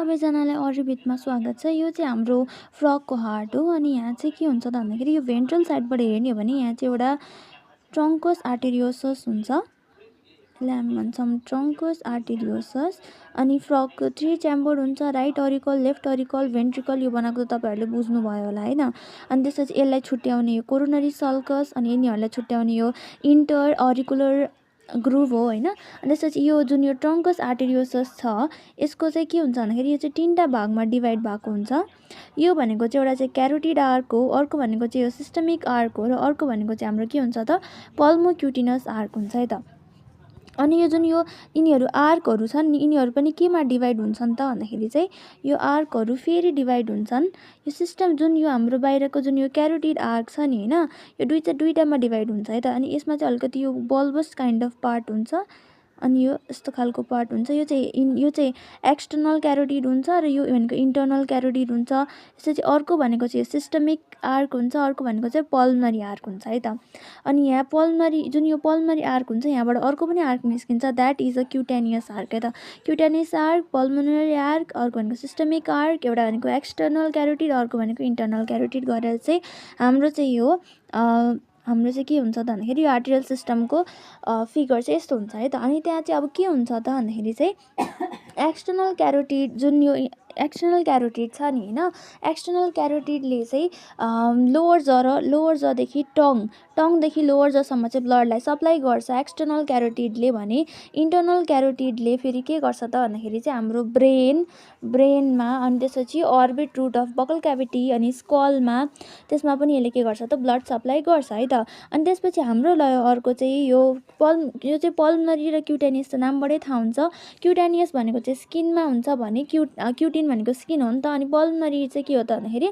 सबैजनालाई अरूबिटमा स्वागत छ। यो चाहिँ हाम्रो फ्रगको हार्ट हो अनि यहाँ चाहिँ के हुन्छ त भन्दाखेरि यो भेन्ट्रल साइडबाट हेर्ने हो भने यहाँ चाहिँ एउटा ट्रङ्कस आर्टेरियोसस हुन्छ। यसलाई हामी भन्छौँ ट्रङ्कस आर्टेरियोसस। अनि फ्रगको 3 च्याम्बर हुन्छ, right auricle, left auricle, ventricle. यो बनाएको त तपाईँहरूले बुझ्नुभयो होला होइन। अनि त्यसपछि यसलाई छुट्याउने यो कोरोनरी सल्कस अनि यिनीहरूलाई छुट्याउने यो इन्टर अरिकुलर ग्रुभ हो होइन। अनि त्यसपछि यो जुन यो ट्रङ्कस आर्टेरियोसस छ यसको चाहिँ के हुन्छ भन्दाखेरि यो चाहिँ 3टा भागमा डिभाइड भएको हुन्छ। यो भनेको चाहिँ एउटा चाहिँ क्यारोटिड आर्क हो, अर्को भनेको चाहिँ यो सिस्टमिक आर्क हो र अर्को भनेको चाहिँ हाम्रो के हुन्छ त पल्मोक्युटिनस आर्क हुन्छ है त। अनि यो जुन यो यिनीहरू आर्कहरू छन् नि यिनीहरू पनि केमा डिभाइड हुन्छन् त भन्दाखेरि चाहिँ यो आर्कहरू फेरि डिभाइड हुन्छन्। यो सिस्टम जुन यो हाम्रो बाहिरको जुन यो क्यारोटिड आर्क छ नि होइन यो दुईटामा डिभाइड हुन्छ है त। अनि यसमा चाहिँ अलिकति यो बल्बस काइन्ड अफ पार्ट हुन्छ अनि यो यस्तो खालको पार्ट हुन्छ। यो चाहिँ एक्सटर्नल क्यारोटिड हुन्छ र यो भनेको इन्टर्नल क्यारोटिड हुन्छ। यसपछि अर्को भनेको चाहिँ यो सिस्टमिक आर्क हुन्छ, अर्को भनेको चाहिँ पल्मनरी आर्क हुन्छ है त। अनि यहाँ जुन यो पल्मनरी आर्क हुन्छ यहाँबाट अर्को पनि आर्क निस्किन्छ, द्याट इज अ क्युटेनियस आर्क है त। क्युटेनियस आर्क, पल्मनरी आर्क, अर्को भनेको सिस्टमिक आर्क, एउटा भनेको एक्सटर्नल क्यारोटिड, अर्को भनेको इन्टर्नल क्यारोटिड गरेर चाहिँ हाम्रो चाहिँ के हुन्छ त भन्दाखेरि यो आर्टेरियल सिस्टमको फिगर चाहिँ यस्तो हुन्छ है त। अनि त्यहाँ चाहिँ अब के हुन्छ त भन्दाखेरि चाहिँ एक्सटर्नल क्यारोटिड जुन यो एक्सटर्नल क्यारोटिड छ नि होइन, एक्सटर्नल क्यारोटिडले चाहिँ लोवर जदेखि टङदेखि लोवर जसम्म चाहिँ ब्लडलाई सप्लाई गर्छ एक्सटर्नल क्यारोटिडले भने इन्टर्नल क्यारोटिडले फेरि के गर्छ त भन्दाखेरि चाहिँ हाम्रो ब्रेनमा अनि त्यसपछि orbit root of buccal cavity अनि स्कलमा त्यसमा पनि यसले के गर्छ त ब्लड सप्लाई गर्छ है त। अनि त्यसपछि हाम्रो अर्को चाहिँ यो चाहिँ पल्मनरी र क्युटेनियस त नामबाटै थाहा हुन्छ। क्युटेनियस भनेको चाहिँ स्किनमा हुन्छ भने क्युटिन भनेको स्किन हो नि त। अनि पल्मनरी चाहिँ के हो त भन्दाखेरि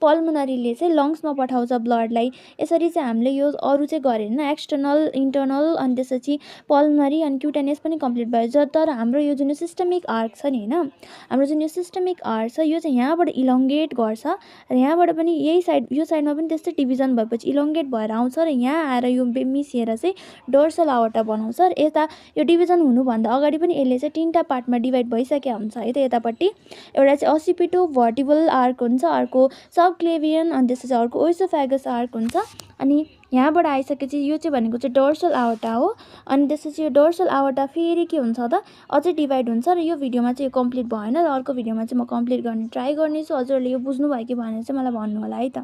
पल्मनरीले चाहिँ लङ्समा पठाउँछ ब्लडलाई। यसरी चाहिँ हामीले यो अरू चाहिँ गरेन, एक्सटर्नल इन्टर्नल अनि त्यसपछि पल्मनरी अनि क्युटेनियस पनि कम्प्लिट भयो। तर हाम्रो यो जुन सिस्टमिक आर्क छ नि होइन, हाम्रो जुन यो सिस्टमिक आर्क छ यो चाहिँ यहाँबाट इलोङ्गेट गर्छ र यहाँबाट पनि यो साइडमा पनि त्यस्तै डिभिजन भएपछि इलोङ्गेट भएर आउँछ र यहाँ आएर यो मिसिएर चाहिँ डोर्सल आवर्टा बनाउँछ। र यता यो डिभिजन हुनुभन्दा अगाडि पनि यसले चाहिँ 3टा पार्टमा डिभाइड भइसकेको हुन्छ है त। यतापट्टि एउटा चाहिँ असिपिटो भर्टिबल आर्क हुन्छ, अर्को सबक्लेभियन अनि त्यसपछि अर्को ओइसोफेगस आर्क हुन्छ। अनि यहाँबाट आइसकेपछि यो चाहिँ भनेको चाहिँ डोर्सल आवर्टा हो। अनि त्यसपछि यो डोर्सल आवर्टा फेरि के हुन्छ त अझै डिभाइड हुन्छ र यो भिडियोमा चाहिँ यो कम्प्लिट भएन र अर्को भिडियोमा चाहिँ म कम्प्लिट गर्ने ट्राई गर्नेछु। हजुरहरूले यो बुझ्नुभयो कि भनेर चाहिँ मलाई भन्नु होला है त।